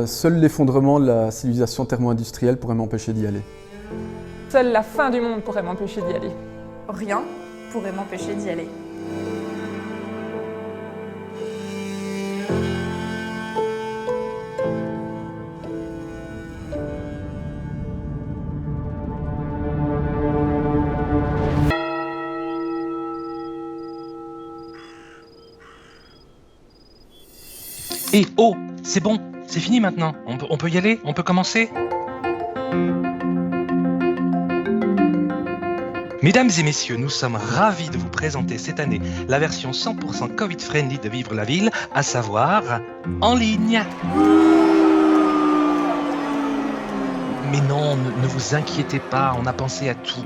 Seul l'effondrement de la civilisation thermo-industrielle pourrait m'empêcher d'y aller. Seule la fin du monde pourrait m'empêcher d'y aller. Rien pourrait m'empêcher d'y aller. Et oh, c'est bon, c'est fini maintenant. On peut y aller, on peut commencer. Mesdames et messieurs, nous sommes ravis de vous présenter cette année la version 100% Covid-friendly de Vivre la Ville, à savoir en ligne. Mais non, ne vous inquiétez pas, on a pensé à tout.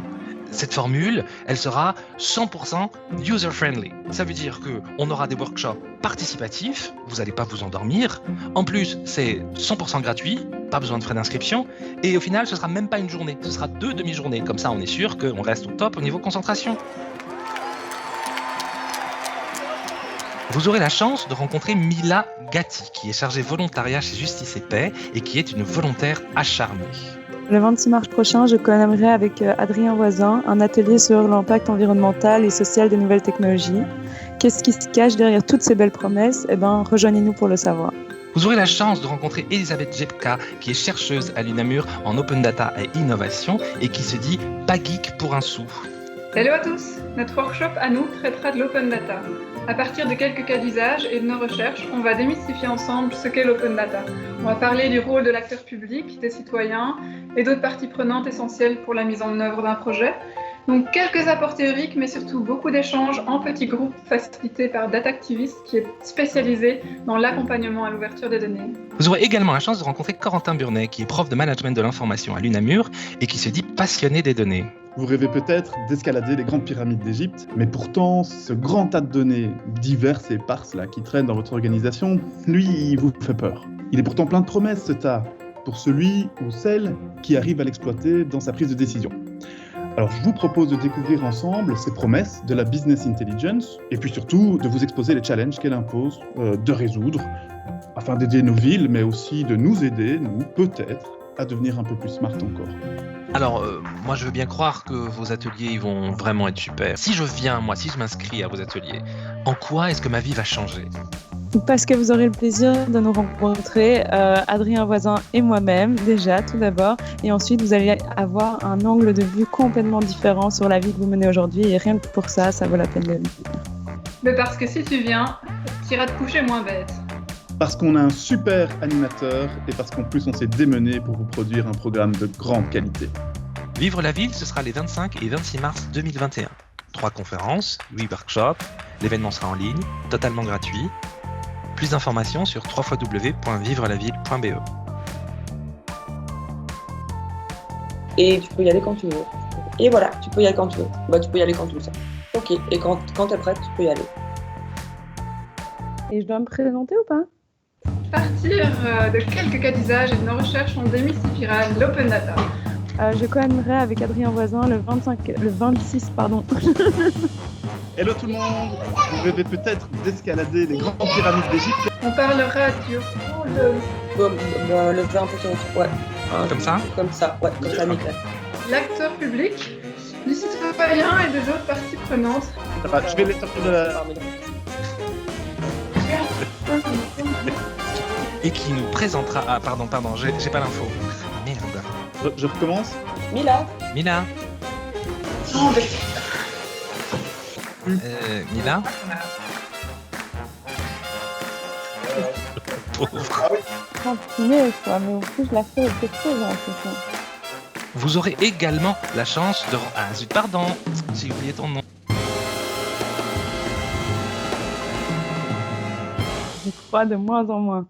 Cette formule, elle sera 100% user-friendly. Ça veut dire qu'on aura des workshops participatifs, vous n'allez pas vous endormir. En plus, c'est 100% gratuit, pas besoin de frais d'inscription. Et au final, ce sera même pas une journée, ce sera 2 demi-journées. Comme ça, on est sûr qu'on reste au top au niveau concentration. Vous aurez la chance de rencontrer Mila Gatti, qui est chargée volontariat chez Justice et Paix et qui est une volontaire acharnée. Le 26 mars prochain, je co-animerai avec Adrien Voisin un atelier sur l'impact environnemental et social des nouvelles technologies. Qu'est-ce qui se cache derrière toutes ces belles promesses ? Rejoignez-nous pour le savoir. Vous aurez la chance de rencontrer Elisabeth Jepka, qui est chercheuse à l'UNAMUR en Open Data et Innovation et qui se dit « pas geek pour un sou ». Hello à tous! Notre workshop à nous traitera de l'open data. À partir de quelques cas d'usage et de nos recherches, on va démystifier ensemble ce qu'est l'open data. On va parler du rôle de l'acteur public, des citoyens et d'autres parties prenantes essentielles pour la mise en œuvre d'un projet. Donc quelques apports théoriques, mais surtout beaucoup d'échanges en petits groupes facilités par Datactivist, qui est spécialisé dans l'accompagnement à l'ouverture des données. Vous aurez également la chance de rencontrer Corentin Burnet, qui est prof de management de l'information à l'UNAMUR et qui se dit passionné des données. Vous rêvez peut-être d'escalader les grandes pyramides d'Égypte, mais pourtant, ce grand tas de données diverses et éparses là, qui traînent dans votre organisation, lui, il vous fait peur. Il est pourtant plein de promesses, ce tas, pour celui ou celle qui arrive à l'exploiter dans sa prise de décision. Alors, je vous propose de découvrir ensemble ces promesses de la business intelligence, et puis surtout de vous exposer les challenges qu'elle impose de résoudre, afin d'aider nos villes, mais aussi de nous aider, nous, peut-être, à devenir un peu plus smart encore. Alors, moi je veux bien croire que vos ateliers ils vont vraiment être super. Si je viens, si je m'inscris à vos ateliers, en quoi est-ce que ma vie va changer ? Parce que vous aurez le plaisir de nous rencontrer, Adrien Voisin et moi-même, déjà, tout d'abord. Et ensuite, vous allez avoir un angle de vue complètement différent sur la vie que vous menez aujourd'hui. Et rien que pour ça, ça vaut la peine de le dire. Mais parce que si tu viens, tu iras te coucher moins bête. Parce qu'on a un super animateur et parce qu'en plus on s'est démené pour vous produire un programme de grande qualité. Vivre la ville, ce sera les 25 et 26 mars 2021. 3 conférences, 8 workshops, l'événement sera en ligne, totalement gratuit. Plus d'informations sur www.vivrelaville.be. Et tu peux y aller quand tu veux. Et voilà, tu peux y aller quand tu veux. Tu peux y aller quand tu veux. Ok, et quand t'es prête, tu peux y aller. Et je dois me présenter ou pas ? À partir de quelques cas d'usage et de nos recherches, on démystifiera l'open data. Je co-animerai avec Adrien Voisin le 26. Hello tout le monde! Vous rêvez peut-être d'escalader les grandes pyramides d'Égypte? On parlera du rôle de Lever un peu ton truc, ouais. Comme ça ? Comme ça, ouais, comme ça, nickel. l'acteur public, du citoyen et des autres parties prenantes. Je vais les sortir de la... Et qui nous présentera... Ah, pardon, j'ai pas l'info. Merde. Je recommence? Mila. Mila. Mila. Pauvre. Continuez, quoi, mais au plus je la fais quelque chose, j'ai l'impression. Vous aurez également la chance de... Ah zut, pardon, j'ai oublié ton nom. Je crois de moins en moins.